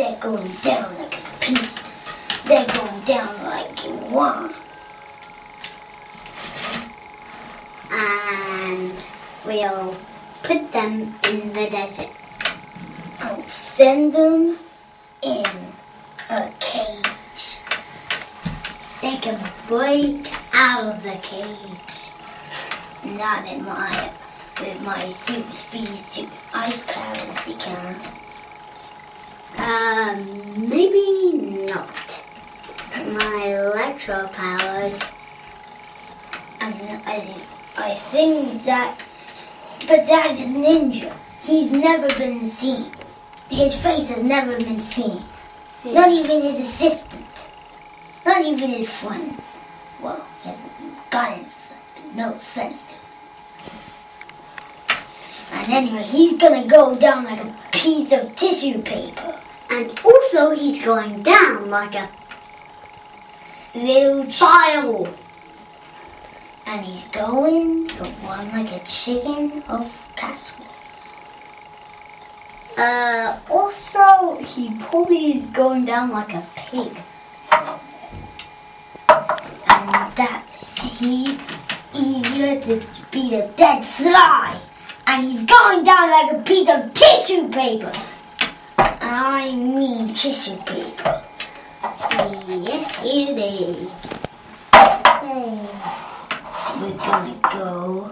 They're going down like a piece. They're going down like you want. And we'll put them in the desert. I'll send them in a cage. They can break out of the cage. Not in with my super speed, super ice powers, they can't. Maybe not. My electro powers. And I think that, but that is Ninja. He's never been seen. His face has never been seen. Yeah. Not even his assistant. Not even his friends. Well, he hasn't got any friends, but no offense to him. And anyway, he's gonna go down like a piece of tissue paper. And also he's going down like a Little file. And he's going to run like a chicken of casserole. Also, he probably is going down like a pig. And that he's eager to beat a dead fly. And he's going down like a piece of tissue paper. And I mean tissue paper. Yes, it is. Hey. We're gonna go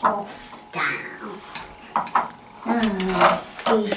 Off, down. we